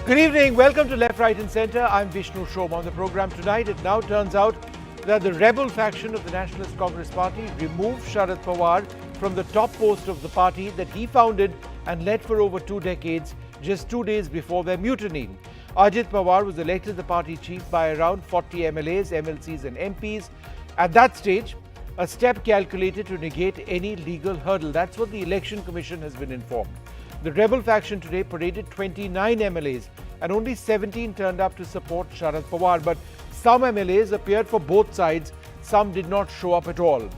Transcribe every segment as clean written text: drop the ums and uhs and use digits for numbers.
Good evening. Welcome to Left, Right and Centre. I'm Vishnu Shom. On the programme tonight, it now turns out that the rebel faction of the Nationalist Congress Party removed Sharad Pawar from the top post of the party that he founded and led for over 2 decades, just 2 days before their mutiny. Ajit Pawar was elected the party chief by around 40 MLAs, MLCs and MPs. At that stage, a step calculated to negate any legal hurdle. That's what the Election Commission has been informed. The rebel faction today paraded 29 MLAs and only 17 turned up to support Sharad Pawar. But some MLAs appeared for both sides, some did not show up at all.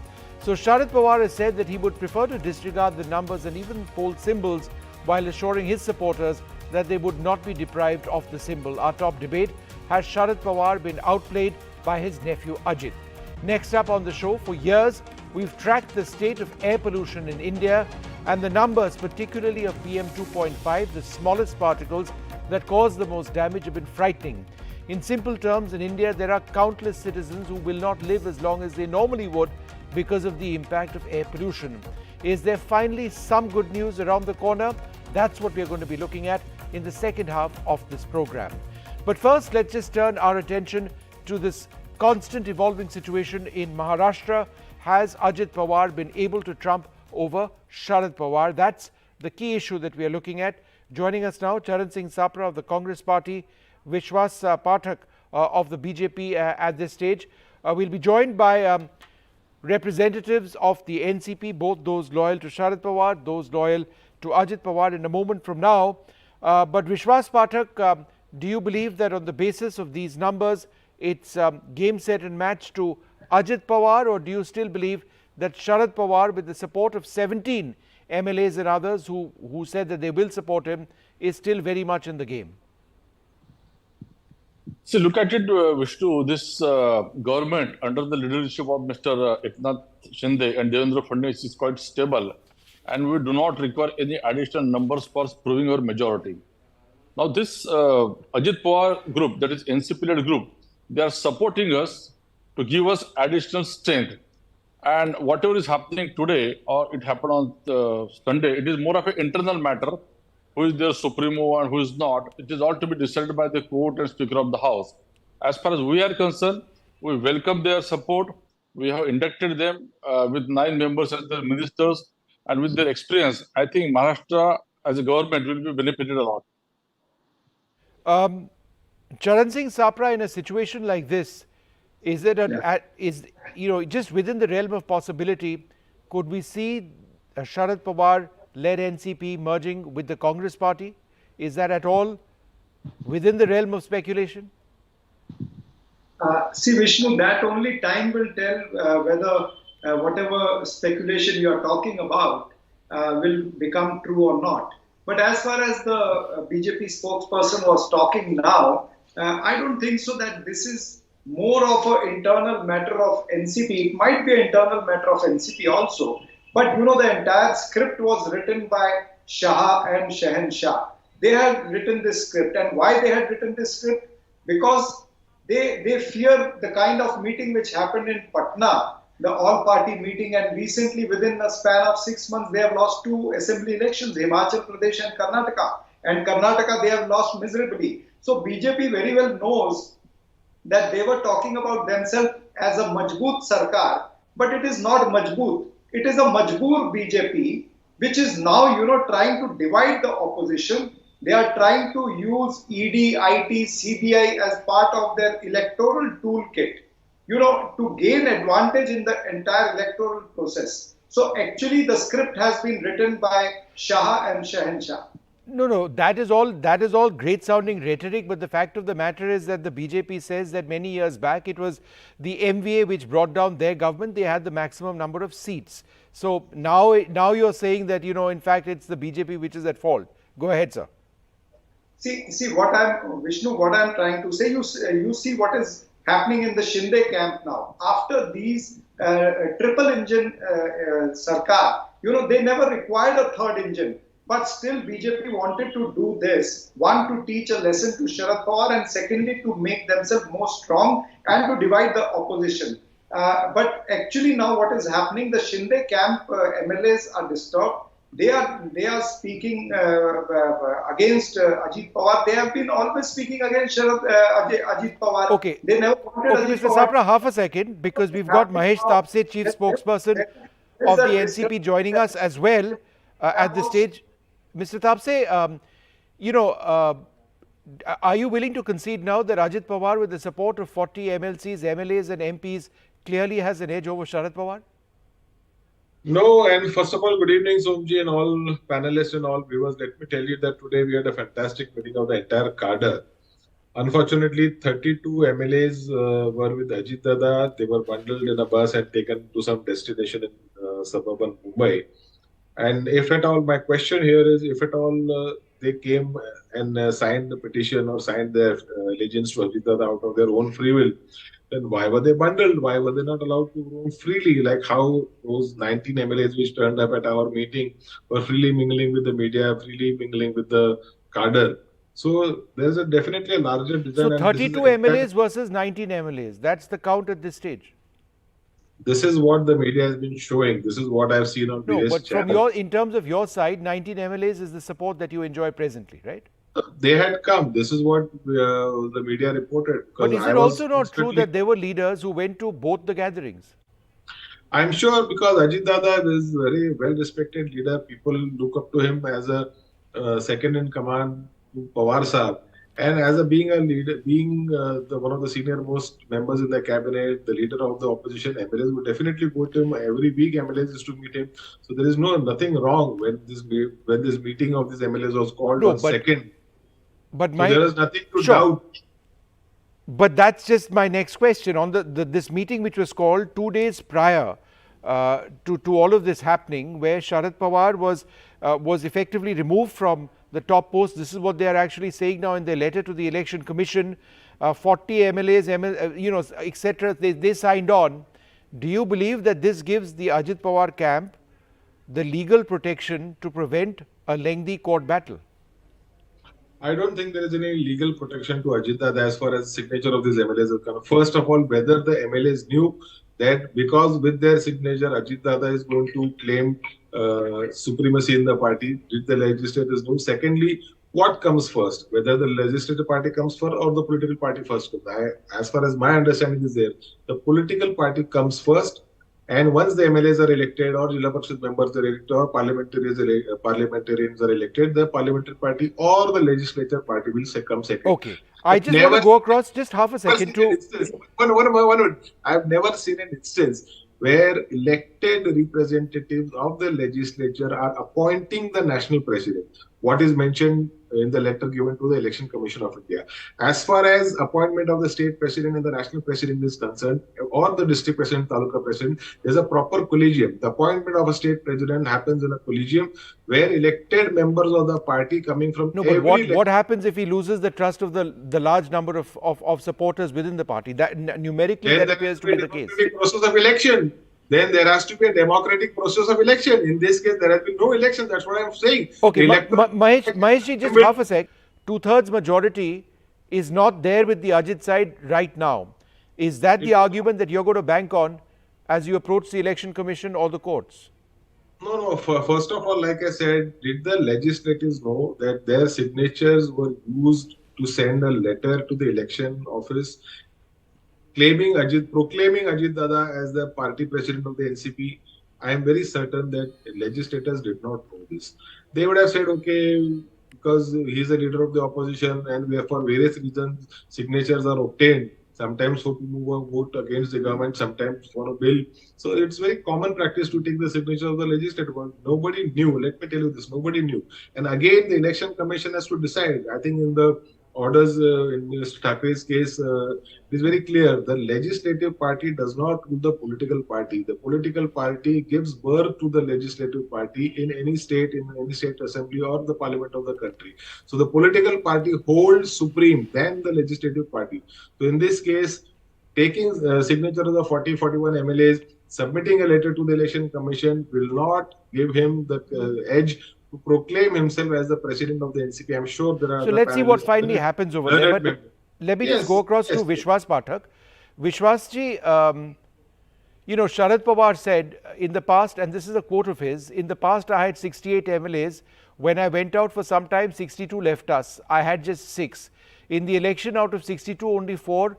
So Sharad Pawar has said that he would prefer to disregard the numbers and even poll symbols while assuring his supporters that they would not be deprived of the symbol. Our top debate: has Sharad Pawar been outplayed by his nephew Ajit? Next up on the show, for years we've tracked the state of air pollution in India and the numbers, particularly of PM 2.5, the smallest particles that cause the most damage, have been frightening. In simple terms, in India there are countless citizens who will not live as long as they normally would because of the impact of air pollution. Is there finally some good news around the corner? That's what we're going to be looking at in the second half of this program. But first, let's just turn our attention to this constant evolving situation in Maharashtra. Has Ajit Pawar been able to trump over Sharad Pawar? That's the key issue that we are looking at. Joining us now, Charan Singh Sapra of the Congress Party, Vishwas Pathak of the BJP at this stage. We'll be joined by representatives of the NCP, both those loyal to Sharad Pawar, those loyal to Ajit Pawar, in a moment from now. But Vishwas Pathak, do you believe that on the basis of these numbers, it's game, set and match to Ajit Pawar, or do you still believe that Sharad Pawar, with the support of 17 MLAs and others who said that they will support him, is still very much in the game? See, look at it, Vishnu. This government, under the leadership of Mr. Eknath, Shinde and Devendra Fadnavis, is quite stable, and we do not require any additional numbers for proving our majority. Now, this Ajit Pawar group, that is NCP-led group, they are supporting us to give us additional strength. And whatever is happening today, or it happened on Sunday, it is more of an internal matter. Who is their supremo and who is not? It is all to be decided by the court and Speaker of the House. As far as we are concerned, we welcome their support. We have inducted them with 9 members as their ministers, and with their experience, I think Maharashtra as a government will be benefited a lot. Charan Singh Sapra, in a situation like this, is it just within the realm of possibility? Could we see a Sharad Pawar-led NCP merging with the Congress Party? Is that at all within the realm of speculation? See, Vishnu, that only time will tell whether whatever speculation you are talking about will become true or not. But as far as the BJP spokesperson was talking now, I don't think so that this is more of an internal matter of NCP. It might be an internal matter of NCP also. But the entire script was written by Shah and Shahenshah. They had written this script. And why they had written this script? Because they fear the kind of meeting which happened in Patna, the all-party meeting, and recently within a span of 6 months, they have lost 2 assembly elections, Himachal Pradesh and Karnataka. And Karnataka, they have lost miserably. So BJP very well knows that they were talking about themselves as a Majboot Sarkar, but it is not Majboot. It is a Majboor BJP, which is now, trying to divide the opposition. They are trying to use ED, IT, CBI as part of their electoral toolkit, to gain advantage in the entire electoral process. So actually the script has been written by Shah and Shahenshah. No, that is all great sounding rhetoric, but the fact of the matter is that the BJP says that many years back it was the MVA which brought down their government. They had the maximum number of seats. So now you're saying that, in fact, it's the BJP which is at fault. Go ahead, sir. See, Vishnu, what I'm trying to say, you see what is happening in the Shinde camp now. After these triple engine Sarkar, they never required a third engine. But still BJP wanted to do this, one, to teach a lesson to Sharad Pawar, and secondly to make themselves more strong and to divide the opposition. But actually now what is happening, the Shinde camp MLAs are disturbed. they are speaking against Ajit Pawar. They have been always speaking against Ajit Pawar. Okay. They never wanted Okay, Ajit Mr. Pawar. Sapra, half a second, because we've got Mahesh Tapshe, Chief Spokesperson of the NCP, joining us as well at this stage. Mr. Tapshe, are you willing to concede now that Ajit Pawar, with the support of 40 MLCs, MLAs and MPs, clearly has an edge over Sharad Pawar? No, and first of all, good evening, Somji, and all panelists and all viewers. Let me tell you that today we had a fantastic meeting of the entire cadre. Unfortunately, 32 MLAs were with Ajit Dada. They were bundled in a bus and taken to some destination in suburban Mumbai. And if at all, my question here is, if at all they came and signed the petition or signed their allegiance to Ajit Dada out of their own free will, then why were they bundled? Why were they not allowed to roam freely? Like how those 19 MLAs which turned up at our meeting were freely mingling with the media, freely mingling with the cadre. So there's definitely a larger design. So 32 MLAs versus 19 MLAs. That's the count at this stage. This is what the media has been showing. This is what I've seen on various but channels. in terms of your side, 19 MLAs is the support that you enjoy presently, right? They had come. This is what the media reported. But is it also not true that there were leaders who went to both the gatherings? I'm sure, because Ajit Dada is a very well-respected leader. People look up to him as a second in command to Pawar Saab. And as being a leader, being one of the senior most members in the cabinet, the leader of the opposition, MLAs would definitely go to him every week. MLAs used to meet him, so there is nothing wrong when this meeting of these MLAs was called on second. But so there is nothing to doubt. But that's just my next question on this meeting, which was called 2 days prior to all of this happening, where Sharad Pawar was effectively removed from the top post. This is what they are actually saying now in their letter to the Election Commission. 40 MLAs, etc. They signed on. Do you believe that this gives the Ajit Pawar camp the legal protection to prevent a lengthy court battle? I don't think there is any legal protection to Ajit Dada as far as signature of these MLAs is concerned. First of all, whether the MLAs knew that because with their signature, Ajit Dada is going to claim supremacy in the party. Did the legislators know? Secondly, what comes first? Whether the legislative party comes first or the political party first. As far as my understanding is there, the political party comes first. And once the MLAs are elected or Jilla Parishad members are elected or parliamentarians are elected, the parliamentary party or the legislature party will come second. Okay. I just want to go across just half a second to... One. I've never seen an instance where elected representatives of the legislature are appointing the national president. What is mentioned in the letter given to the Election Commission of India. As far as appointment of the state president and the national president is concerned, or the district president, taluka president, there's a proper collegium. The appointment of a state president happens in a collegium where elected members of the party coming from but what happens if he loses the trust of the large number of supporters within the party? That numerically that appears to be the case. Process of election. Then there has to be a democratic process of election. In this case, there has been no election. That's what I'm saying. Okay, Mahesh, just half a sec. 2/3 majority is not there with the Ajit side right now. Is that the argument that you're going to bank on as you approach the Election Commission or the courts? No. First of all, like I said, did the legislators know that their signatures were used to send a letter to the election office proclaiming Ajit Dada as the party president of the NCP? I am very certain that legislators did not know this. They would have said, okay, because he's a leader of the opposition and for various reasons signatures are obtained, sometimes for to move a vote against the government, sometimes for a bill. So it's very common practice to take the signature of the legislature. Nobody knew. Let me tell you this, nobody knew. And again, the Election Commission has to decide. I think in the orders in Mr. Thackeray's case, it is very clear. The legislative party does not rule the political party. The political party gives birth to the legislative party in any state assembly or the parliament of the country. So the political party holds supreme than the legislative party. So in this case, taking signature of the 40-41 MLAs, submitting a letter to the Election Commission will not give him the edge to proclaim himself as the president of the NCP. I'm sure there are... So let's see what finally happens over there. But let me just go across to Vishwas Pathak. Vishwas ji, You know, Sharad Pawar said in the past, and this is a quote of his, in the past I had 68 MLAs. When I went out for some time, 62 left us. I had just 6. In the election, out of 62, only 4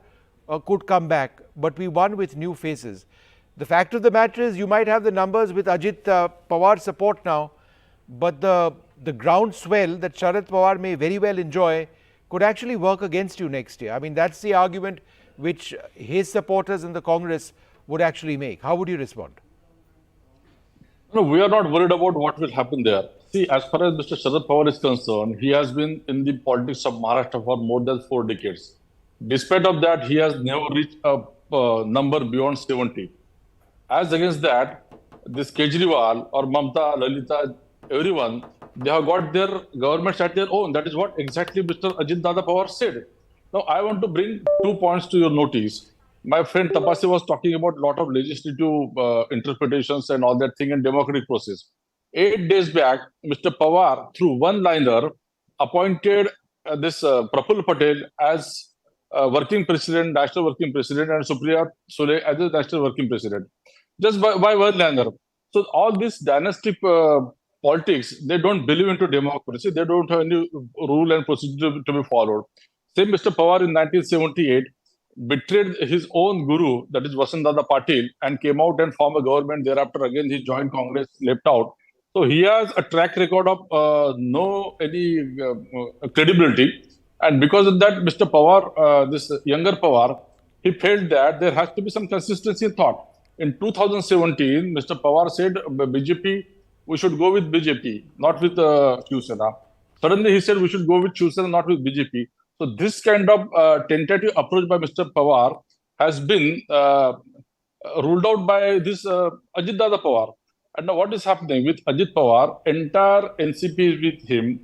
could come back. But we won with new faces. The fact of the matter is, you might have the numbers with Ajit Pawar's support now, but the groundswell that Sharad Pawar may very well enjoy could actually work against you next year. I mean, that's the argument which his supporters in the Congress would actually make. How would you respond? No, we are not worried about what will happen there. See, as far as Mr. Sharad Pawar is concerned, he has been in the politics of Maharashtra for more than 4 decades. Despite of that, he has never reached a number beyond 70. As against that, this Kejriwal or Mamta, Lalita, everyone, they have got their governments at their own. That is what exactly Mr. Ajit Dada Pawar said. Now, I want to bring 2 points to your notice. My friend Tapshe was talking about a lot of legislative interpretations and all that thing in democratic process. 8 days back, Mr. Pawar, through one-liner, appointed this Praful Patel as working president, national working president, and Supriya Sule as the national working president. Just by one-liner. So all this dynastic politics, they don't believe into democracy. They don't have any rule and procedure to be followed. Same Mr. Pawar in 1978 betrayed his own guru, that is Vasantdada Patil, and came out and formed a government. Thereafter, again, he joined Congress, left out. So he has a track record of no any credibility. And because of that, Mr. Pawar, this younger Pawar, he felt that there has to be some consistency in thought. In 2017, Mr. Pawar said, BJP, we should go with BJP, not with Shiv Sena. Suddenly he said we should go with Shiv Sena, not with BJP. So this kind of tentative approach by Mr. Pawar has been ruled out by this Ajit Dada Pawar. And now what is happening with Ajit Pawar? Entire NCP is with him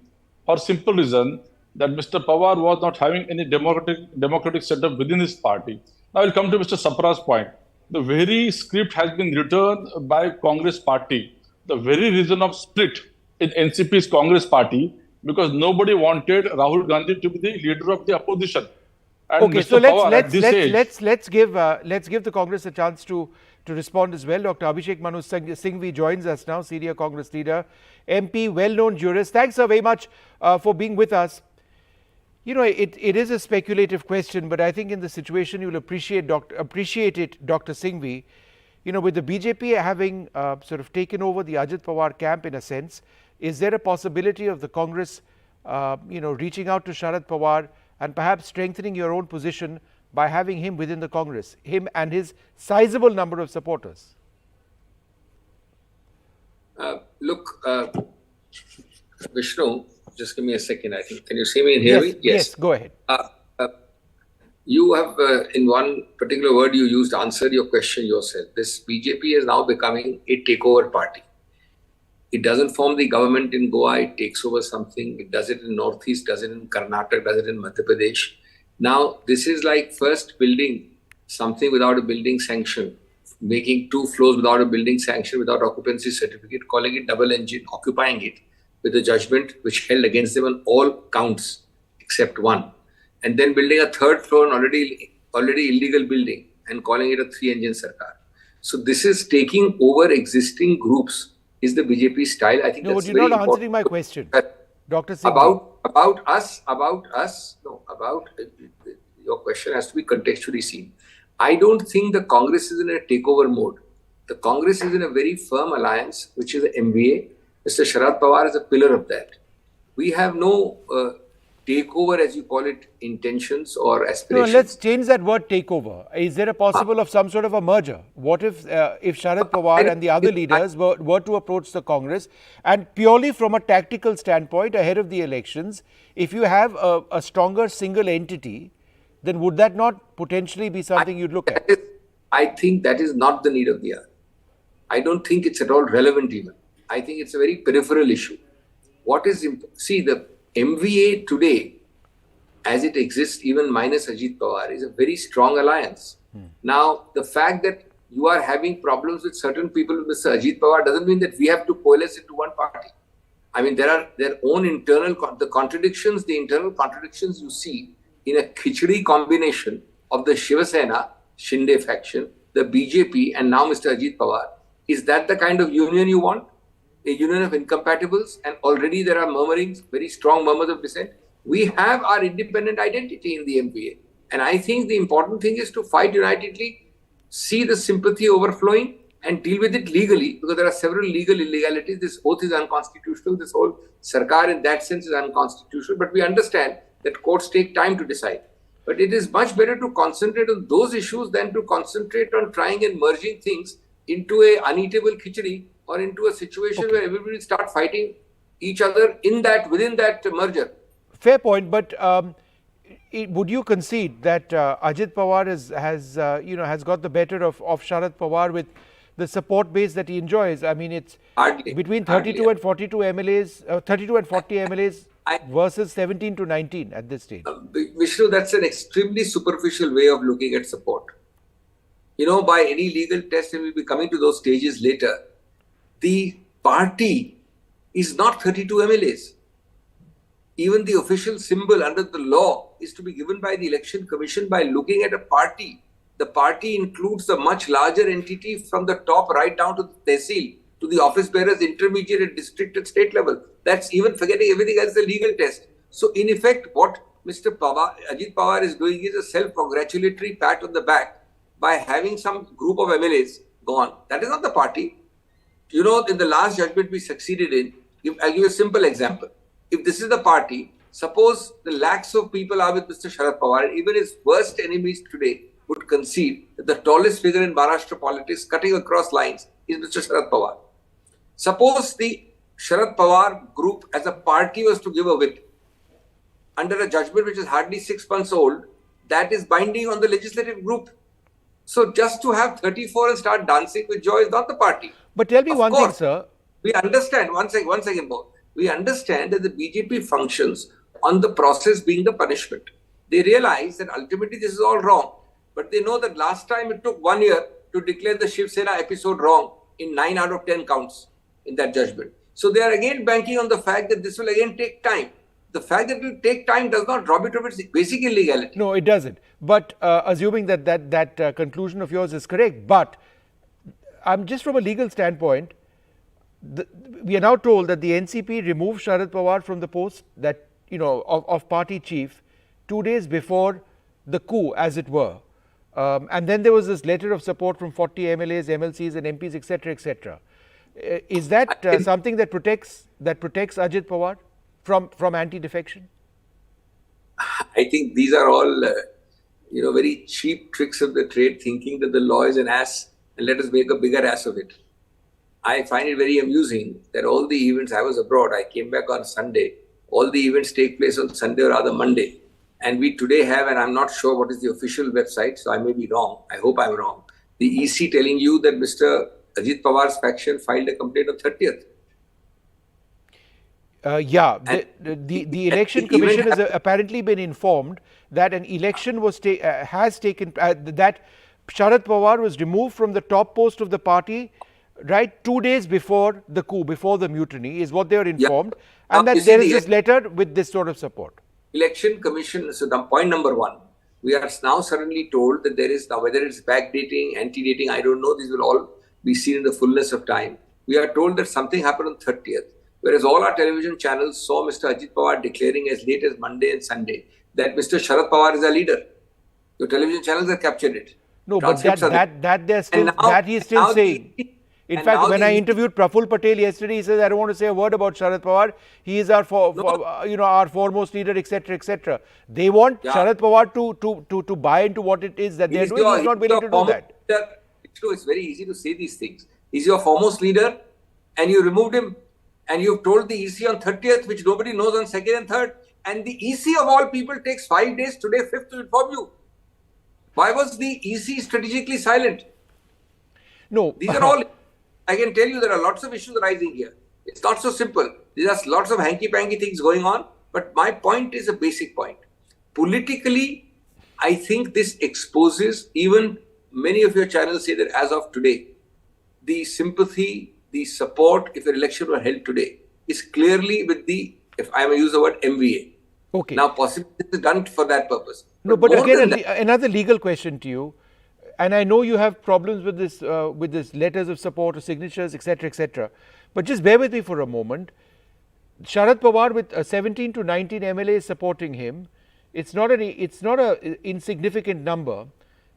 for simple reason that Mr. Pawar was not having any democratic setup within his party. Now I will come to Mr. Sapra's point. The very script has been written by Congress party. The very reason of split in NCP's Congress party, because nobody wanted Rahul Gandhi to be the leader of the opposition. And Okay, Mr. so Pawar, at this age, let's give the Congress a chance to respond as well. Dr. Abhishek Manu Singhvi joins us now, senior Congress leader, MP, well-known jurist. Thanks so very much for being with us. You know, it is a speculative question, but I think in the situation you'll appreciate it, Dr. Singhvi. You know, with the BJP having sort of taken over the Ajit Pawar camp in a sense, is there a possibility of the Congress, reaching out to Sharad Pawar and perhaps strengthening your own position by having him within the Congress, him and his sizable number of supporters? Look, Vishnu, just give me a second. I think, can you see me and hear me? Yes, go ahead. You have, in one particular word you used, answered your question yourself. This BJP is now becoming a takeover party. It doesn't form the government in Goa, it takes over something. It does it in Northeast, does it in Karnataka, does it in Madhya Pradesh. Now, this is like first building something without a building sanction, making 2 floors without a building sanction, without occupancy certificate, calling it double engine, occupying it with a judgment which held against them on all counts except one. And then building a 3rd floor, an already illegal building, and calling it a 3-engine sarkar. So this is taking over existing groups, is the BJP style. I think that's very important. No, you're not answering my question, Dr. Singh. About us, your question has to be contextually seen. I don't think the Congress is in a takeover mode. The Congress is in a very firm alliance, which is the MBA. Mr. Sharad Pawar is a pillar of that. We have no takeover, as you call it, intentions or aspirations. No, let's change that word takeover. Is there a possible of some sort of a merger? What if Sharad Pawar and the other leaders were to approach the Congress, and purely from a tactical standpoint ahead of the elections, if you have a stronger single entity, then would that not potentially be something you'd look at? I think that is not the need of the hour. I don't think it's at all relevant even. I think it's a very peripheral issue. See, the MVA today, as it exists, even minus Ajit Pawar, is a very strong alliance. Now, the fact that you are having problems with certain people with Mr. Ajit Pawar doesn't mean that we have to coalesce into one party. I mean, there are their own internal contradictions you see in a khichdi combination of the Shiv Sena, Shinde faction, the BJP and now Mr. Ajit Pawar, is that the kind of union you want? A union of incompatibles, and already there are murmurings, very strong murmurs of dissent. We have our independent identity in the MPA. And I think the important thing is to fight unitedly, see the sympathy overflowing and deal with it legally, because there are several legal illegalities. This oath is unconstitutional. This whole Sarkar in that sense is unconstitutional. But we understand that courts take time to decide. But it is much better to concentrate on those issues than to concentrate on trying and merging things into a uneatable khichdi or into a situation where everybody start fighting each other within that merger. Fair point, but would you concede that Ajit Pawar has got the better of Sharad Pawar with the support base that he enjoys? I mean, it's between 32 and 42 MLAs, 32 and 40 MLAs versus 17 to 19 at this stage. Vishnu, that's an extremely superficial way of looking at support. By any legal test, and we'll be coming to those stages later, the party is not 32 MLAs. Even the official symbol under the law is to be given by the Election Commission by looking at a party. The party includes the much larger entity from the top right down to the tehsil, to the office bearers, intermediate and district and state level. That's even forgetting everything else, the legal test. So in effect, what Mr. Ajit Pawar is doing is a self-congratulatory pat on the back by having some group of MLAs gone. That is not the party. In the last judgment we succeeded in, I'll give you a simple example. If this is the party, suppose the lakhs of people are with Mr. Sharad Pawar, and even his worst enemies today would concede that the tallest figure in Maharashtra politics, cutting across lines, is Mr. Sharad Pawar. Suppose the Sharad Pawar group as a party was to give a whip under a judgment which is hardly 6 months old, that is binding on the legislative group. So just to have 34 and start dancing with joy is not the party. But tell me one thing, sir. We understand, one second more. We understand that the BJP functions on the process being the punishment. They realize that ultimately this is all wrong. But they know that last time it took 1 year to declare the Shiv Sena episode wrong in 9 out of 10 counts in that judgment. So they are again banking on the fact that this will again take time. The fact that it will take time does not rob it of its basic illegality. No, it doesn't. But assuming that conclusion of yours is correct, but I'm just from a legal standpoint, we are now told that the NCP removed Sharad Pawar from the post that of party chief 2 days before the coup, as it were, and then there was this letter of support from 40 MLAs, MLCs, and MPs, etc., etc. Is that something that protects Ajit Pawar from anti-defection? I think these are all very cheap tricks of the trade, thinking that the law is an ass and let us make a bigger ass of it. I find it very amusing that all the events, I was abroad, I came back on Sunday, all the events take place on Sunday or rather Monday. And we today have, and I'm not sure what is the official website, so I may be wrong, I hope I'm wrong, the EC telling you that Mr. Ajit Pawar's faction filed a complaint on 30th. The Election Commission has apparently been informed that an election has taken, that Sharad Pawar was removed from the top post of the party right 2 days before the coup, before the mutiny, is what they were informed, and that there is this letter with this sort of support. Election Commission, so the point number one, we are now suddenly told that there is now, whether it's backdating, anti-dating, I don't know, these will all be seen in the fullness of time. We are told that something happened on 30th, whereas all our television channels saw Mr. Ajit Pawar declaring as late as Monday and Sunday that Mr. Sharad Pawar is a leader. Your television channels have captured it. No, but that he is still saying. In fact, when I interviewed Praful Patel yesterday, he says, I don't want to say a word about Sharad Pawar. He is our foremost leader, etc., etc. They want Sharad Pawar to buy into what it is that they are doing. He's not willing to do that. It's very easy to say these things. He's your foremost leader and you removed him and you've told the EC on 30th, which nobody knows on 2nd and 3rd. And the EC of all people takes 5 days, today 5th to inform you. Why was the EC strategically silent? No. These are all... I can tell you there are lots of issues arising here. It's not so simple. There are lots of hanky-panky things going on. But my point is a basic point. Politically, I think this exposes, even many of your channels say that as of today, the sympathy, the support, if an election were held today, is clearly with the, if I may use the word, MVA. Okay. Now, possibly this is done for that purpose. No, but again, another legal question to you. and I know you have problems with this letters of support or signatures, etc., etc. But just bear with me for a moment. Sharad Pawar with 17 to 19 MLAs supporting him, it's not a insignificant number.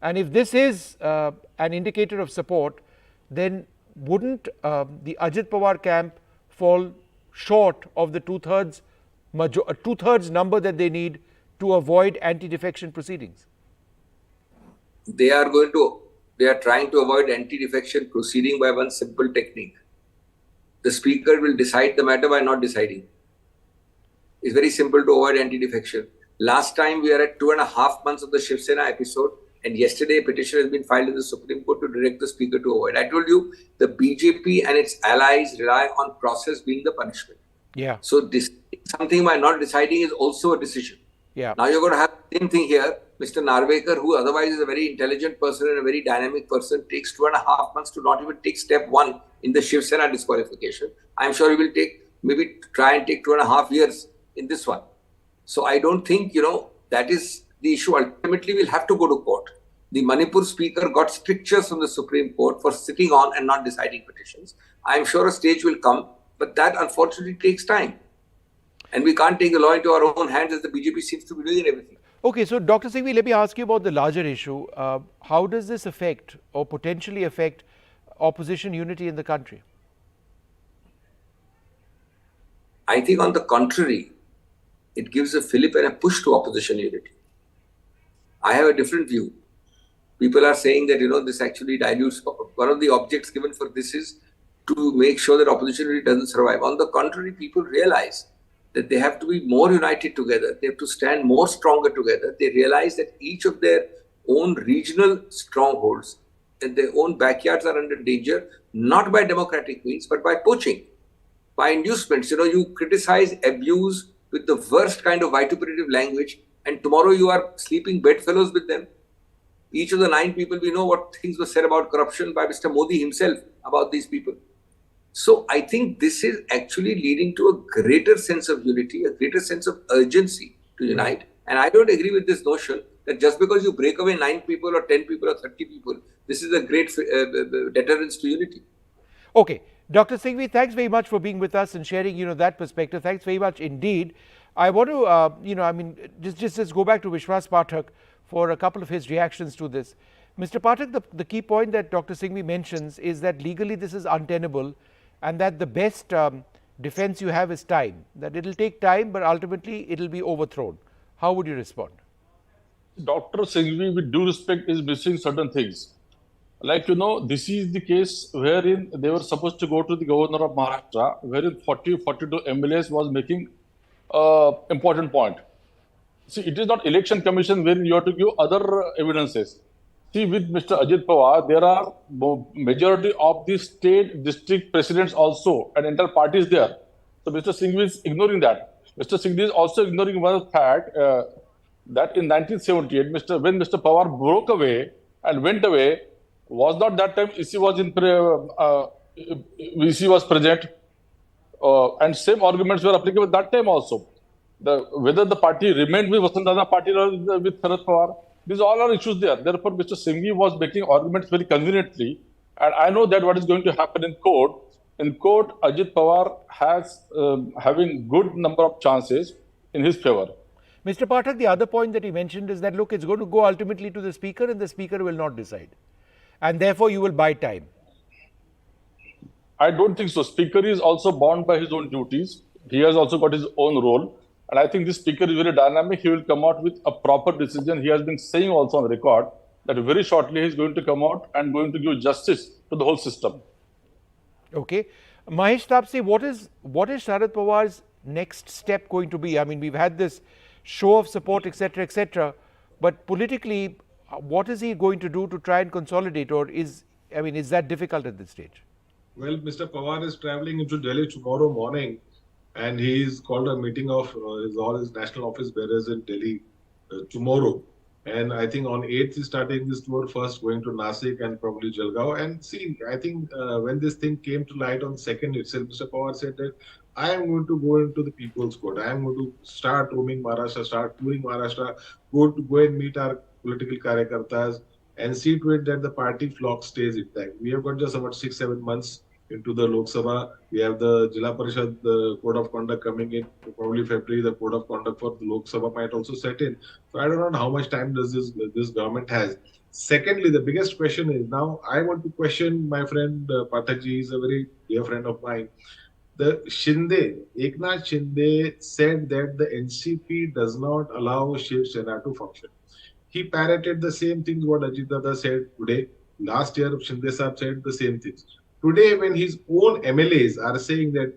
And if this is an indicator of support, then wouldn't the Ajit Pawar camp fall short of the two-thirds number that they need to avoid anti-defection proceedings? They are trying to avoid anti-defection proceeding by one simple technique. The speaker will decide the matter by not deciding. It's very simple to avoid anti-defection. Last time we are at 2.5 months of the Shiv Sena episode, and yesterday a petition has been filed in the Supreme Court to direct the speaker to avoid. I told you the BJP and its allies rely on process being the punishment. Yeah. So this something by not deciding is also a decision. Yeah. Now you're going to have the same thing here. Mr. Narvekar, who otherwise is a very intelligent person and a very dynamic person, takes 2.5 months to not even take step one in the Shiv Sena disqualification. I'm sure he will try and take 2.5 years in this one. So I don't think, that is the issue. Ultimately, we'll have to go to court. The Manipur speaker got strictures from the Supreme Court for sitting on and not deciding petitions. I'm sure a stage will come, but that unfortunately takes time. And we can't take the law into our own hands as the BJP seems to be doing everything. Okay, so Dr. Singhvi, let me ask you about the larger issue. How does this affect or potentially affect opposition unity in the country? I think on the contrary, it gives a fillip and a push to opposition unity. I have a different view. People are saying that, this actually dilutes. One of the objects given for this is to make sure that opposition unity doesn't survive. On the contrary, people realize that they have to be more united together. They have to stand more stronger together. They realize that each of their own regional strongholds and their own backyards are under danger, not by democratic means, but by poaching, by inducements. You criticize, abuse with the worst kind of vituperative language, and tomorrow you are sleeping bedfellows with them. Each of the 9 people, we know what things were said about corruption by Mr. Modi himself about these people. So I think this is actually leading to a greater sense of unity, a greater sense of urgency to unite. And I don't agree with this notion that just because you break away 9 people or 10 people or 30 people, this is a great deterrence to unity. Okay. Dr. Singhvi, thanks very much for being with us and sharing, that perspective. Thanks very much indeed. I want to, just go back to Vishwas Pathak for a couple of his reactions to this. Mr. Pathak, the key point that Dr. Singhvi mentions is that legally this is untenable, and that the best defense you have is time, that it will take time, but ultimately it will be overthrown. How would you respond? Dr. Singhvi, with due respect, is missing certain things. Like, this is the case wherein they were supposed to go to the governor of Maharashtra, wherein 42 MLAs was making important point. See, it is not election commission wherein you have to give other evidences. See, with Mr. Ajit Pawar, there are majority of the state district presidents also and entire parties there. So Mr. Singhvi is ignoring that. Mr. Singhvi is also ignoring one fact that in 1978, when Mr. Pawar broke away and went away, was not that time EC was present, and same arguments were applicable that time also. Whether the party remained with Vasantdada party or with Sharad Pawar, these all are issues there. Therefore, Mr. Singhvi was making arguments very conveniently, and I know that what is going to happen in court. In court, Ajit Pawar has having good number of chances in his favor. Mr. Pathak, the other point that he mentioned is that, look, it's going to go ultimately to the speaker, and the speaker will not decide. And therefore, you will buy time. I don't think so. Speaker is also bound by his own duties. He has also got his own role. And I think this speaker is very dynamic. He will come out with a proper decision. He has been saying also on the record that very shortly he is going to come out and going to give justice to the whole system. Okay. Mahesh, Tapshe, what is Sharad Pawar's next step going to be? I mean, we've had this show of support, etc., etc. But politically, what is he going to do to try and consolidate, or is that difficult at this stage? Well, Mr. Pawar is traveling into Delhi tomorrow morning, and he's called a meeting of all his national office bearers in Delhi tomorrow. And I think on 8th he's starting this tour, first going to Nasik and probably Jalgaon. And see, I think when this thing came to light on 2nd itself, Mr. Pawar said that I am going to go into the People's Court. I am going to start roaming Maharashtra, start touring Maharashtra, go and meet our political karyakartas, and see to it that the party flock stays intact. We have got just about 6-7 months into the Lok Sabha. We have the Jila Parishad Code of Conduct coming in. Probably February, the Code of Conduct for the Lok Sabha might also set in. So I don't know how much time does this government has. Secondly, the biggest question is, now I want to question my friend Pathakji. He's a very dear friend of mine. The Shinde, Eknath Shinde said that the NCP does not allow Shiv Sena to function. He parroted the same things what Ajit Dada said today. Last year, Shinde Saab said the same things. Today, when his own MLAs are saying that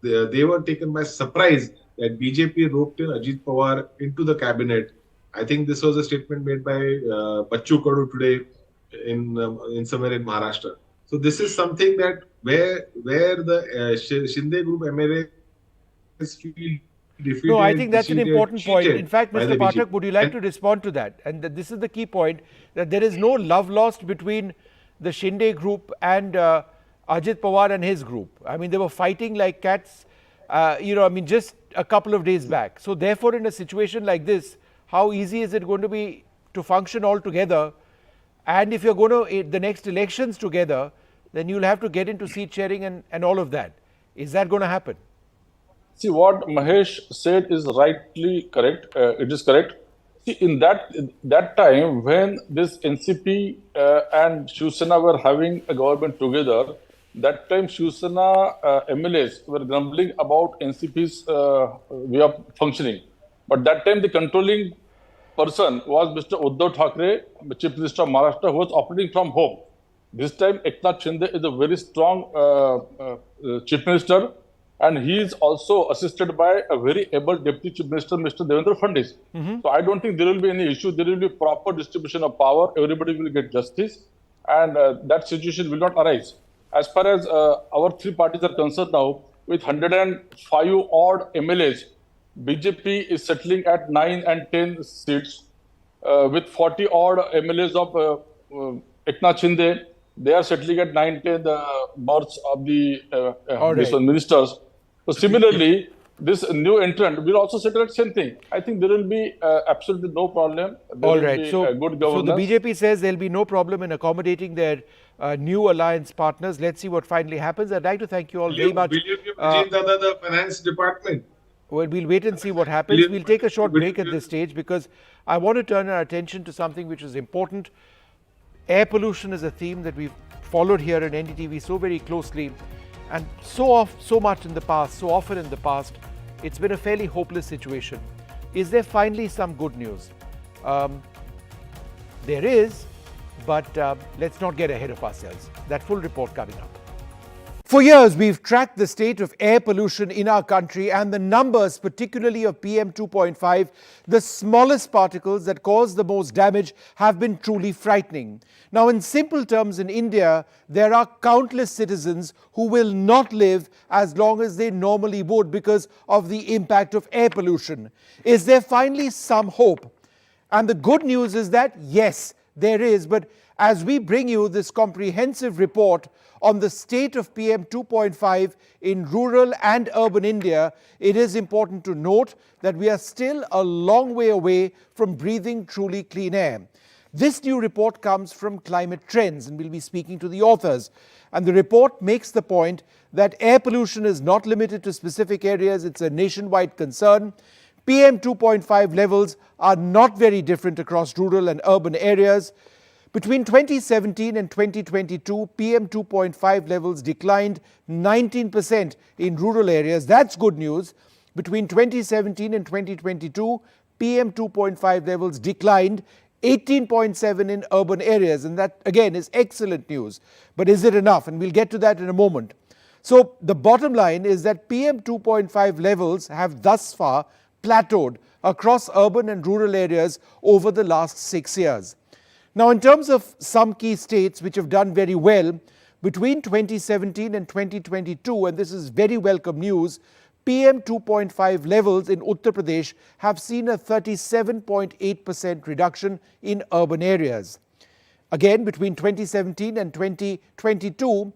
they were taken by surprise that BJP roped in Ajit Pawar into the cabinet, I think this was a statement made by Bachchu Kadu today in somewhere in Maharashtra. So this is something that where the Shinde Group MLAs feel defeated. No, I think that's an important point. In fact, Mr. Pathak, would you like to respond to that? And this is the key point, that there is no love lost between the Shinde group and Ajit Pawar and his group. I mean, they were fighting like cats, just a couple of days back. So therefore, in a situation like this, how easy is it going to be to function all together? And if you're going to the next elections together, then you'll have to get into seat sharing and all of that. Is that going to happen? See, what Mahesh said is rightly correct. It is correct. See, in that time when this NCP and Shiv Sena were having a government together, that time Shiv Sena MLAs were grumbling about NCP's way of functioning. But that time the controlling person was Mr. Uddhav Thackeray, Chief Minister of Maharashtra, who was operating from home. This time Eknath Shinde is a very strong Chief Minister, and he is also assisted by a very able Deputy Chief Minister, Mr. Devendra Fadnavis. So I don't think there will be any issue. There will be proper distribution of power. Everybody will get justice, and that situation will not arise. As far as our three parties are concerned now, with 105 odd MLAs, BJP is settling at 9 and 10 seats. With 40 odd MLAs of Eknath Shinde, they are settling at 9-10 berths of the ministers. So similarly, this new entrant will also settle at same thing. I think there will be absolutely no problem. There All right. So good governance. So the BJP says there will be no problem in accommodating their new alliance partners. Let's see what finally happens. I'd like to thank you all very much. Will you give Ajit Dada the finance department? Well, we'll wait and see what happens. We'll take a short break at this stage because I want to turn our attention to something which is important. Air pollution is a theme that we've followed here in NDTV so very closely, and so much in the past, so often in the past, it's been a fairly hopeless situation. Is there finally some good news? There is, but let's not get ahead of ourselves. That full report coming up. For years, we've tracked the state of air pollution in our country, and the numbers, particularly of PM 2.5, the smallest particles that cause the most damage, have been truly frightening. Now, in simple terms, in India, there are countless citizens who will not live as long as they normally would because of the impact of air pollution. Is there finally some hope? And the good news is that, yes, there is, but as we bring you this comprehensive report on the state of PM 2.5 in rural and urban India, it is important to note that we are still a long way away from breathing truly clean air. This new report comes from Climate Trends, and we'll be speaking to the authors. And the report makes the point that air pollution is not limited to specific areas, it's a nationwide concern. PM 2.5 levels are not very different across rural and urban areas. Between 2017 and 2022, PM 2.5 levels declined 19% in rural areas. That's good news. Between 2017 and 2022, PM 2.5 levels declined 18.7 in urban areas. And that, again, is excellent news. But is it enough? And we'll get to that in a moment. So the bottom line is that PM 2.5 levels have thus far plateaued across urban and rural areas over the last 6 years. Now, in terms of some key states which have done very well, between 2017 and 2022, and this is very welcome news, PM 2.5 levels in Uttar Pradesh have seen a 37.8% reduction in urban areas. Again, between 2017 and 2022,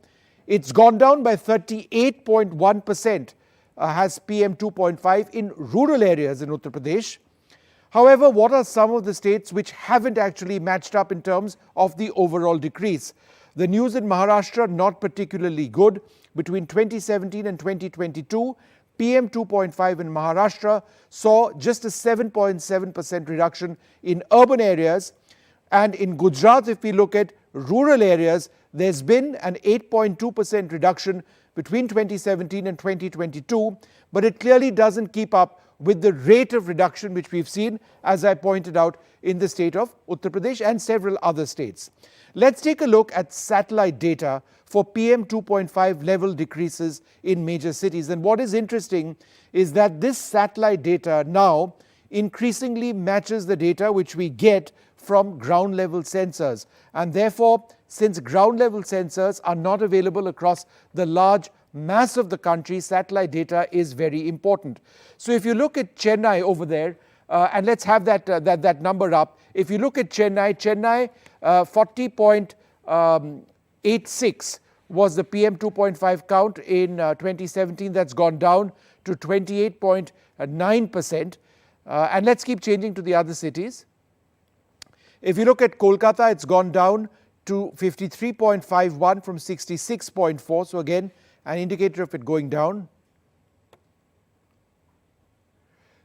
it's gone down by 38.1%, has PM 2.5 in rural areas in Uttar Pradesh. However, what are some of the states which haven't actually matched up in terms of the overall decrease? The news in Maharashtra, not particularly good. Between 2017 and 2022, PM 2.5 in Maharashtra saw just a 7.7% reduction in urban areas. And in Gujarat, if we look at rural areas, there's been an 8.2% reduction between 2017 and 2022, but it clearly doesn't keep up with the rate of reduction which we've seen, as I pointed out, in the state of Uttar Pradesh and several other states. Let's take a look at satellite data for PM 2.5 level decreases in major cities. And what is interesting is that this satellite data now increasingly matches the data which we get from ground level sensors. And therefore, since ground level sensors are not available across the large mass of the country, satellite data is very important. So if you look at Chennai over there, and let's have that number up. If you look at Chennai 40.86 was the PM 2.5 count in 2017. That's gone down to 28.9%. And let's keep changing to the other cities. If you look at Kolkata, it's gone down to 53.51 from 66.4. So again, an indicator of it going down.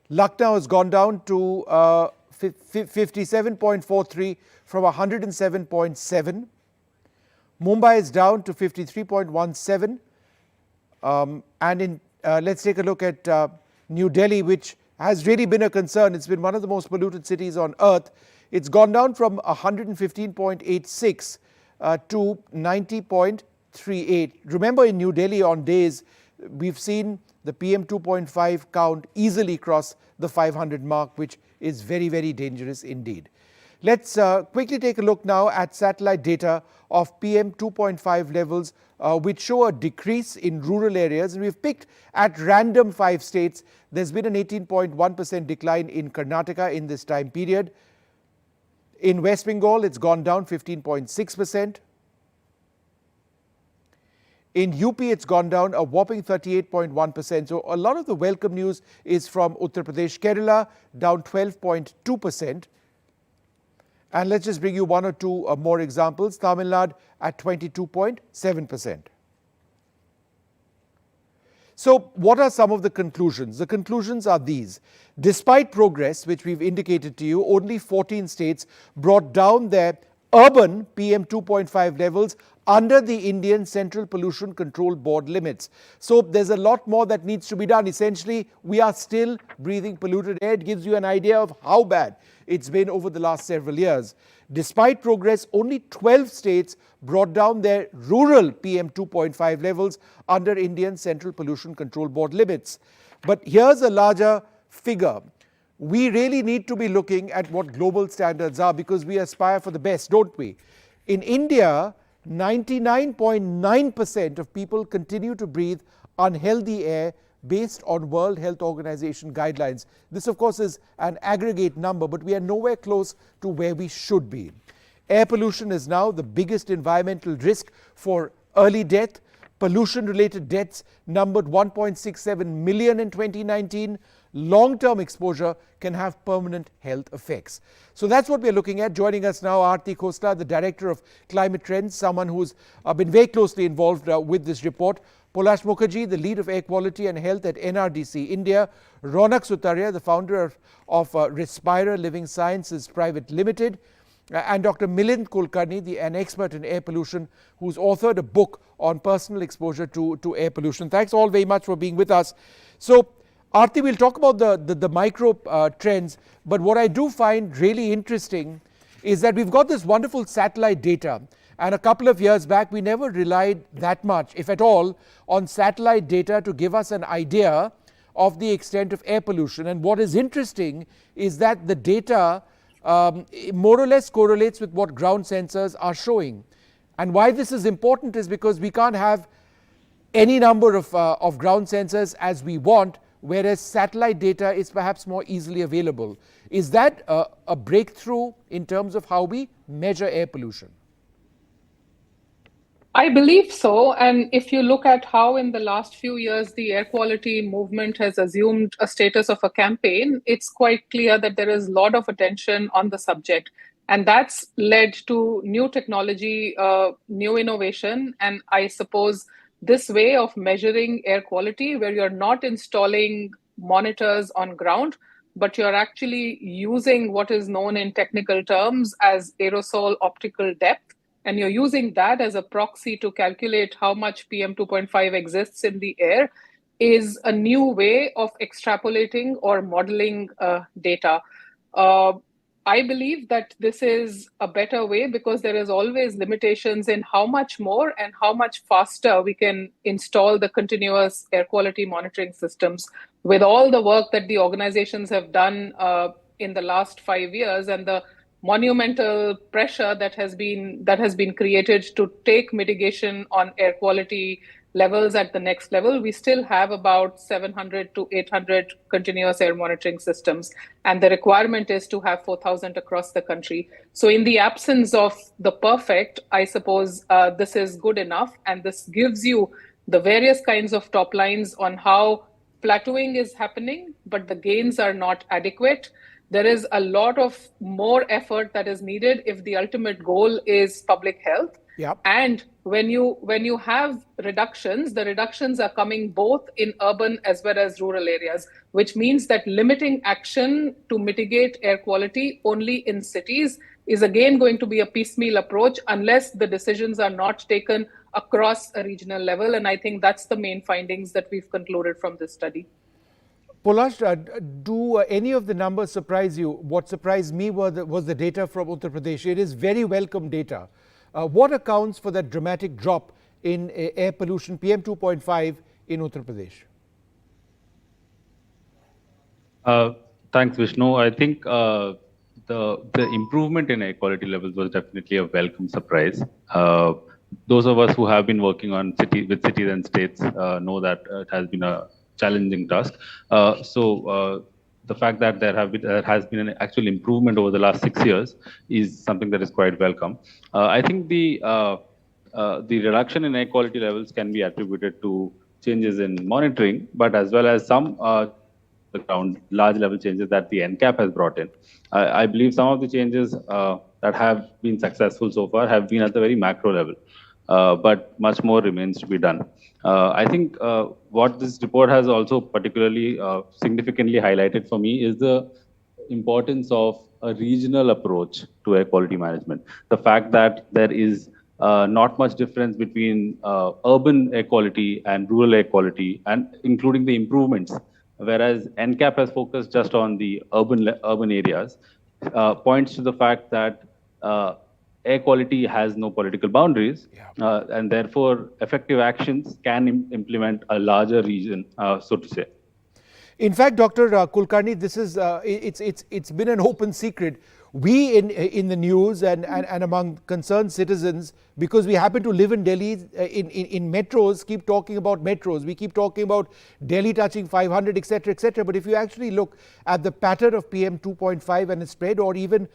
Lucknow has gone down to 57.43 from 107.7. Mumbai is down to 53.17. And in let's take a look at New Delhi, which has really been a concern. It's been one of the most polluted cities on earth. It's gone down from 115.86 to 90.38. Remember, in New Delhi on days, we've seen the PM 2.5 count easily cross the 500 mark, which is very, very dangerous indeed. Let's quickly take a look now at satellite data of PM 2.5 levels, which show a decrease in rural areas. And we've picked at random 5 states. There's been an 18.1% decline in Karnataka in this time period. In West Bengal, it's gone down 15.6%. In UP, it's gone down a whopping 38.1%. So a lot of the welcome news is from Uttar Pradesh. Kerala down 12.2%. And let's just bring you one or two more examples. Tamil Nadu at 22.7%. So what are some of the conclusions? The conclusions are these. Despite progress, which we've indicated to you, only 14 states brought down their urban PM 2.5 levels under the Indian Central Pollution Control Board limits. So there's a lot more that needs to be done. Essentially, we are still breathing polluted air. It gives you an idea of how bad it's been over the last several years. Despite progress, only 12 states brought down their rural PM 2.5 levels under Indian Central Pollution Control Board limits. But here's a larger figure. We really need to be looking at what global standards are, because we aspire for the best, don't we? In India, 99.9% of people continue to breathe unhealthy air based on World Health Organization guidelines. This, of course, is an aggregate number, but we are nowhere close to where we should be. Air pollution is now the biggest environmental risk for early death. Pollution-related deaths numbered 1.67 million in 2019. Long-term exposure can have permanent health effects. So that's what we're looking at. Joining us now, Aarti Khosla, the Director of Climate Trends, someone who's been very closely involved with this report. Polash Mukherjee, the lead of Air Quality and Health at NRDC India. Ronak Sutaria, the founder of Respira Living Sciences Private Limited. And Dr. Milind Kulkarni, an expert in air pollution, who's authored a book on personal exposure to air pollution. Thanks all very much for being with us. So, Aarti, we'll talk about the micro trends, but what I do find really interesting is that we've got this wonderful satellite data, and a couple of years back we never relied that much, if at all, on satellite data to give us an idea of the extent of air pollution. And what is interesting is that the data more or less correlates with what ground sensors are showing. And why this is important is because we can't have any number of ground sensors as we want, whereas satellite data is perhaps more easily available. Is that a breakthrough in terms of how we measure air pollution? I believe so. And if you look at how in the last few years the air quality movement has assumed a status of a campaign, it's quite clear that there is a lot of attention on the subject. And that's led to new technology, new innovation. And I suppose this way of measuring air quality, where you're not installing monitors on ground, but you're actually using what is known in technical terms as aerosol optical depth, and you're using that as a proxy to calculate how much PM 2.5 exists in the air, is a new way of extrapolating or modeling data. I believe that this is a better way because there is always limitations in how much more and how much faster we can install the continuous air quality monitoring systems. With all the work that the organizations have done in the last 5 years and the monumental pressure that has been created to take mitigation on air quality levels at the next level, we still have about 700 to 800 continuous air monitoring systems, and the requirement is to have 4,000 across the country. So in the absence of the perfect, I suppose this is good enough, and this gives you the various kinds of top lines on how plateauing is happening, but the gains are not adequate. There is a lot of more effort that is needed if the ultimate goal is public health. Yep. And when you have reductions, the reductions are coming both in urban as well as rural areas, which means that limiting action to mitigate air quality only in cities is again going to be a piecemeal approach unless the decisions are not taken across a regional level. And I think that's the main findings that we've concluded from this study. Polash, do any of the numbers surprise you? What surprised me was the data from Uttar Pradesh. It is very welcome data. What accounts for that dramatic drop in air pollution, PM 2.5 in Uttar Pradesh? Thanks, Vishnu. I think the improvement in air quality levels was definitely a welcome surprise. Those of us who have been working on with cities and states know that it has been a challenging task. So the fact that there has been an actual improvement over the last 6 years is something that is quite welcome. I think the reduction in air quality levels can be attributed to changes in monitoring, but as well as some large level changes that the NCAP has brought in. I believe some of the changes that have been successful so far have been at the very macro level, but much more remains to be done. I think what this report has also particularly significantly highlighted for me is the importance of a regional approach to air quality management. The fact that there is not much difference between urban air quality and rural air quality, and including the improvements, whereas NCAP has focused just on the urban areas, points to the fact that air quality has no political boundaries, and therefore effective actions can implement a larger region, so to say. In fact, Dr. Kulkarni, this is it's been an open secret. We in the news and among concerned citizens, because we happen to live in Delhi, in metros, keep talking about metros. We keep talking about Delhi touching 500, etc., etc. But if you actually look at the pattern of PM 2.5 and its spread, or even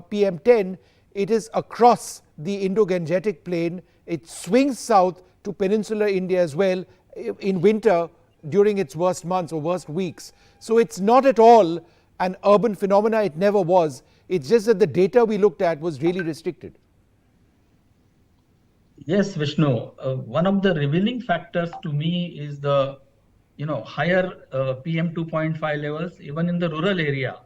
PM 10, it is across the Indo-Gangetic plain. It swings south to peninsular India as well in winter during its worst months or worst weeks. So it's not at all an urban phenomena. It never was. It's just that the data we looked at was really restricted. Yes, Vishnu. One of the revealing factors to me is the higher PM 2.5 levels even in the rural area.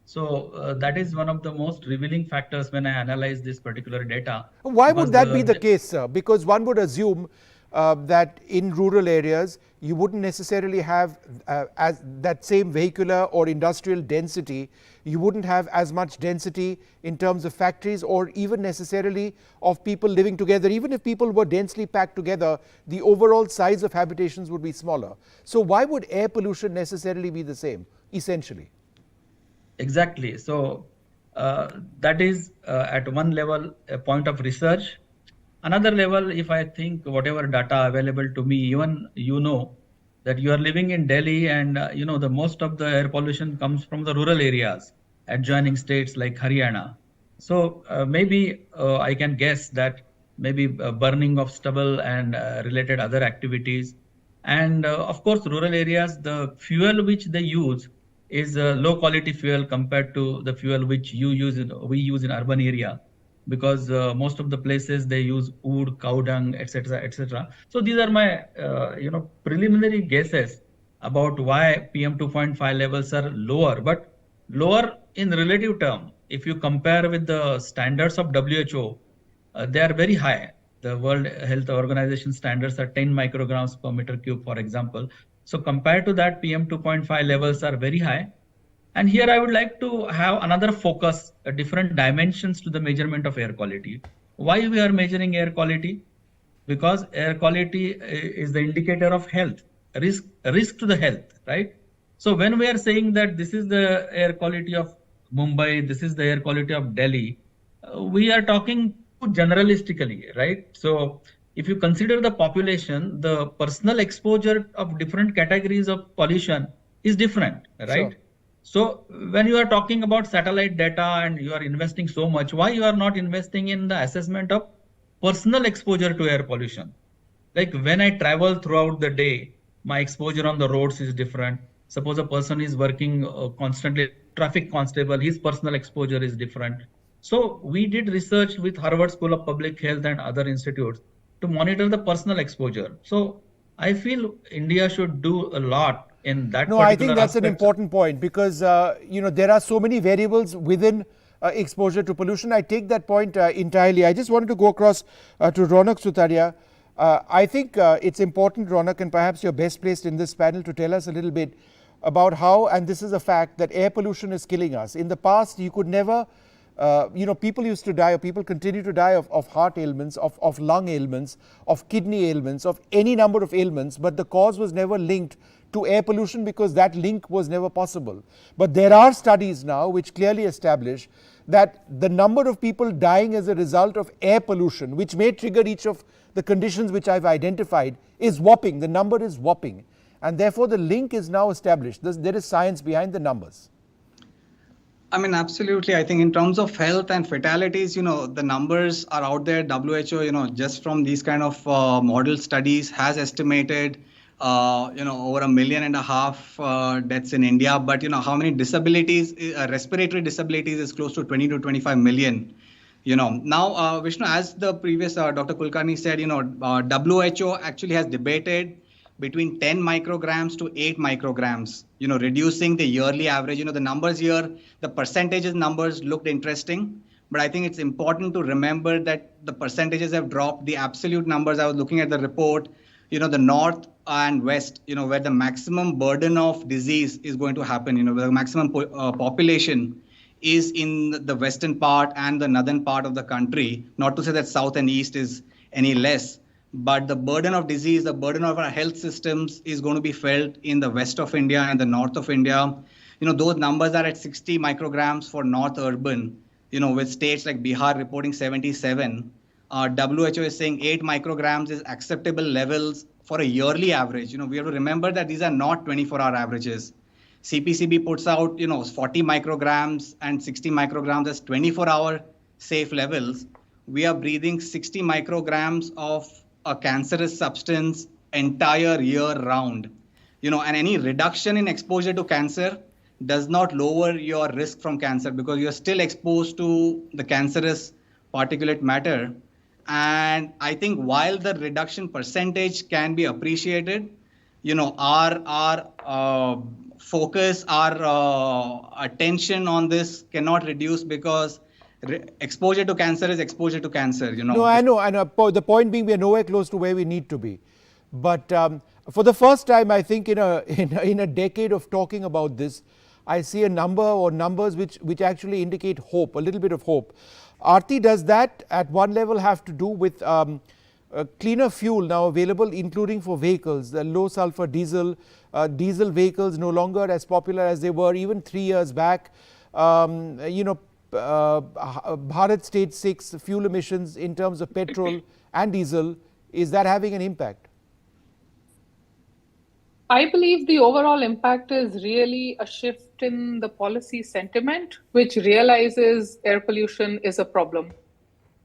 So that is one of the most revealing factors when I analyze this particular data. Why would that be the case, sir? Because one would assume that in rural areas you wouldn't necessarily have as that same vehicular or industrial density. You wouldn't have as much density in terms of factories or even necessarily of people living together. Even if people were densely packed together, the overall size of habitations would be smaller. So why would air pollution necessarily be the same, essentially? Exactly. So that is at one level a point of research. Another level, if I think whatever data available to me, even that you are living in Delhi and the most of the air pollution comes from the rural areas, adjoining states like Haryana. So maybe I can guess that maybe burning of stubble and related other activities. And of course, rural areas, the fuel which they use is low quality fuel compared to the fuel which we use in urban area, because most of the places they use wood, cow dung, etc., etc. So these are my preliminary guesses about why PM 2.5 levels are lower, but lower in relative term. If you compare with the standards of WHO, they are very high. The World Health Organization standards are 10 micrograms per meter cube, for example. So compared to that, PM 2.5 levels are very high. And here I would like to have another focus, different dimensions to the measurement of air quality. Why we are measuring air quality? Because air quality is the indicator of health, risk to the health, right? So when we are saying that this is the air quality of Mumbai, this is the air quality of Delhi, we are talking generalistically, right? So if you consider the population, the personal exposure of different categories of pollution is different, right? Sure. So when you are talking about satellite data and you are investing so much, why you are not investing in the assessment of personal exposure to air pollution? Like when I travel throughout the day, my exposure on the roads is different. Suppose a person is working constantly, traffic constable, his personal exposure is different. So we did research with Harvard School of Public Health and other institutes to monitor the personal exposure. So I feel India should do a lot in that. No, I think that's an important point, because there are so many variables within exposure to pollution. I take that point entirely. I just wanted to go across to Ronak Sutaria. I think it's important, Ronak, and perhaps you're best placed in this panel to tell us a little bit about how, and this is a fact, that air pollution is killing us. In the past, you could never, people used to die, or people continue to die of heart ailments, of lung ailments, of kidney ailments, of any number of ailments, but the cause was never linked to air pollution because that link was never possible. But there are studies now which clearly establish that the number of people dying as a result of air pollution, which may trigger each of the conditions which I've identified, is whopping. The number is whopping. And therefore, the link is now established. There is science behind the numbers. I mean, absolutely. I think in terms of health and fatalities, the numbers are out there. WHO, just from these kind of model studies has estimated, over 1.5 million deaths in India. But, how many disabilities, respiratory disabilities is close to 20 to 25 million. Now, Vishnu, as the previous Dr. Kulkarni said, WHO actually has debated between 10 micrograms to 8 micrograms, reducing the yearly average. The numbers here, the percentages numbers looked interesting, but I think it's important to remember that the percentages have dropped. The absolute numbers, I was looking at the report, the north and west, where the maximum burden of disease is going to happen, where the maximum population is in the western part and the northern part of the country. Not to say that south and east is any less, but the burden of disease, the burden of our health systems is going to be felt in the west of India and the north of India. Those numbers are at 60 micrograms for north urban, with states like Bihar reporting 77. WHO is saying 8 micrograms is acceptable levels for a yearly average. We have to remember that these are not 24-hour averages. CPCB puts out, 40 micrograms and 60 micrograms as 24-hour safe levels. We are breathing 60 micrograms of a cancerous substance entire year round. And any reduction in exposure to cancer does not lower your risk from cancer, because you're still exposed to the cancerous particulate matter. And I think while the reduction percentage can be appreciated, our focus, our attention on this cannot reduce, because exposure to cancer is exposure to cancer. No, I know. The point being, we are nowhere close to where we need to be. But for the first time, I think in a decade of talking about this, I see a number or numbers which actually indicate hope, a little bit of hope. Aarti, does that at one level have to do with cleaner fuel now available, including for vehicles, the low sulfur diesel vehicles no longer as popular as they were even 3 years back? Bharat Stage 6 fuel emissions in terms of petrol and diesel, is that having an impact? I believe the overall impact is really a shift in the policy sentiment, which realizes air pollution is a problem.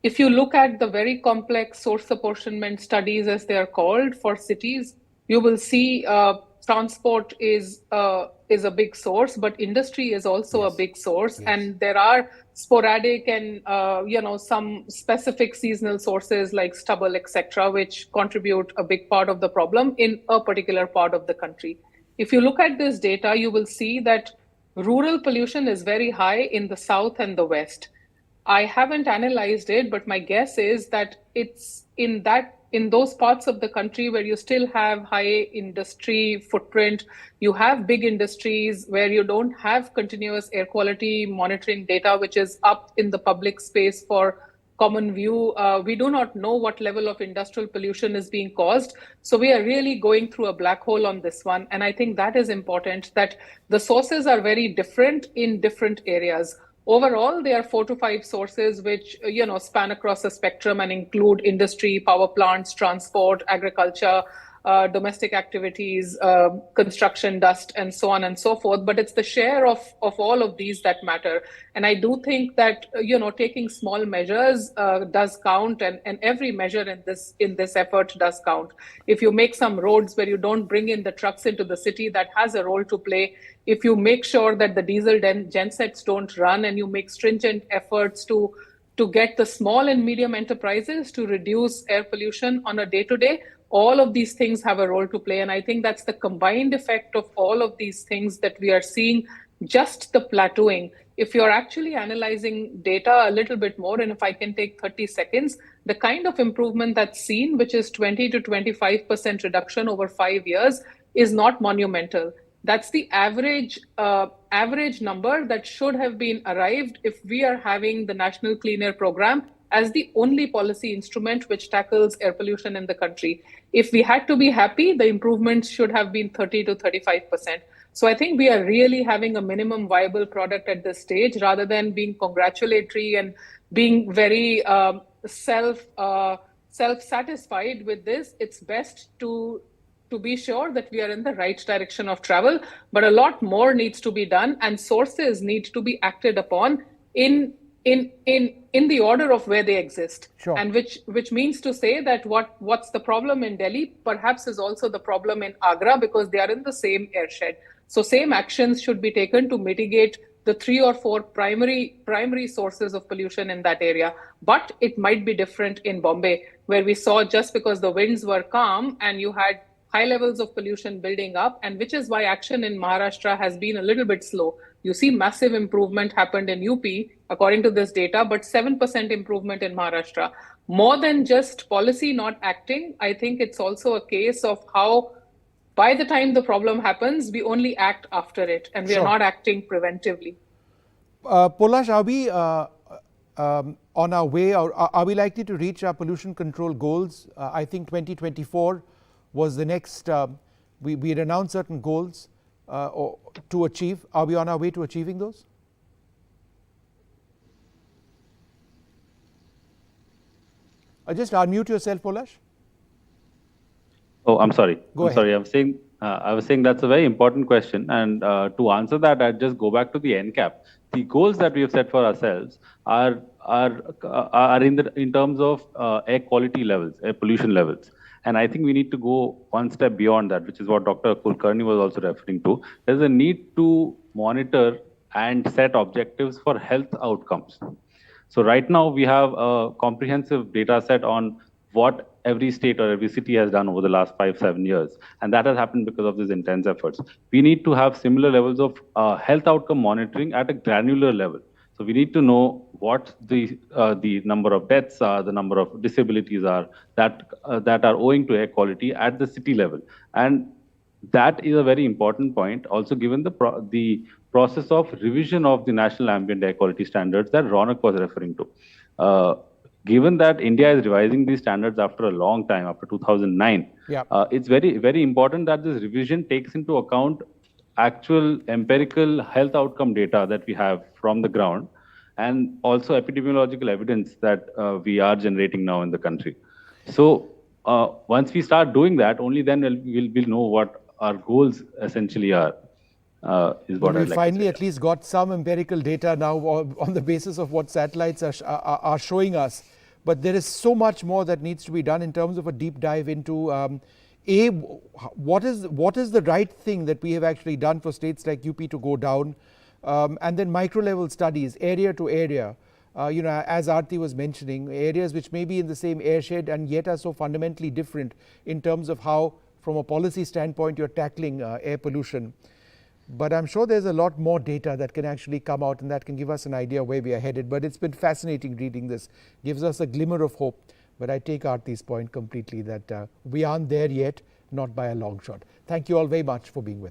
if you look at the very complex source apportionment studies, as they are called, for cities, you will see transport is a big source, but industry is also a big source, and there are sporadic and some specific seasonal sources like stubble, etc., which contribute a big part of the problem in a particular part of the country. If you look at this data, you will see that rural pollution is very high in the south and the west. I haven't analyzed it, but my guess is that it's in those parts of the country where you still have high industry footprint, you have big industries where you don't have continuous air quality monitoring data, which is up in the public space for common view. We do not know what level of industrial pollution is being caused. So we are really going through a black hole on this one. And I think that is important, that the sources are very different in different areas. Overall, there are 4 to 5 sources which span across the spectrum and include industry, power plants, transport, agriculture, domestic activities, construction, dust, and so on and so forth. But it's the share of all of these that matter. And I do think that taking small measures does count, and every measure in this effort does count. If you make some roads where you don't bring in the trucks into the city, that has a role to play. If you make sure that the diesel gensets don't run, and you make stringent efforts to get the small and medium enterprises to reduce air pollution on a day-to-day, all of these things have a role to play. And I think that's the combined effect of all of these things that we are seeing, just the plateauing. If you're actually analyzing data a little bit more, and if I can take 30 seconds, the kind of improvement that's seen, which is 20 to 25% reduction over 5 years, is not monumental. That's the average number that should have been arrived if we are having the National Clean Air Program as the only policy instrument which tackles air pollution in the country. If we had to be happy, the improvements should have been 30 to 35%. So I think we are really having a minimum viable product at this stage, rather than being congratulatory and being very self-satisfied with this. It's best to be sure that we are in the right direction of travel, but a lot more needs to be done, and sources need to be acted upon in the order of where they exist. Sure. And which means to say that what's the problem in Delhi perhaps is also the problem in Agra, because they are in the same airshed. So same actions should be taken to mitigate the 3 or 4 primary sources of pollution in that area. But it might be different in Bombay, where we saw, just because the winds were calm and you had high levels of pollution building up, and which is why action in Maharashtra has been a little bit slow. You see massive improvement happened in UP, according to this data, but 7% improvement in Maharashtra. More than just policy not acting, I think it's also a case of how, by the time the problem happens, we only act after it, and we are not acting preventively. Polash, are we on our way, or are we likely to reach our pollution control goals? I think 2024 was the next, we had announced certain goals to achieve. Are we on our way to achieving those? Just unmute yourself, Polash. Oh, I'm sorry. Go ahead. Sorry, I was saying that's a very important question. And to answer that, I'd just go back to the NCAP. The goals that we have set for ourselves are in terms of air quality levels, air pollution levels. And I think we need to go one step beyond that, which is what Dr. Kulkarni was also referring to. There's a need to monitor and set objectives for health outcomes. So right now we have a comprehensive data set on what every state or every city has done over the last 5-7 years. And that has happened because of these intense efforts. We need to have similar levels of health outcome monitoring at a granular level. So we need to know what the number of deaths are, the number of disabilities are that are owing to air quality at the city level. And that is a very important point, also given the process of revision of the National Ambient Air Quality Standards that Ronak was referring to. Given that India is revising these standards after a long time, after 2009, it's very, very important that this revision takes into account actual empirical health outcome data that we have from the ground, and also epidemiological evidence that we are generating now in the country. So once we start doing that, only then we'll know what our goals essentially are. Is what we finally at least got some empirical data now on the basis of what satellites are showing us. but there is so much more that needs to be done in terms of a deep dive into what is the right thing that we have actually done for states like UP to go down, and then micro level studies, area to area. As Aarti was mentioning, areas which may be in the same airshed and yet are so fundamentally different in terms of how, from a policy standpoint, you're tackling air pollution. But I'm sure there's a lot more data that can actually come out and that can give us an idea where we are headed. But it's been fascinating reading this, gives us a glimmer of hope. But I take Aarti's point completely that we aren't there yet, not by a long shot. Thank you all very much for being with us.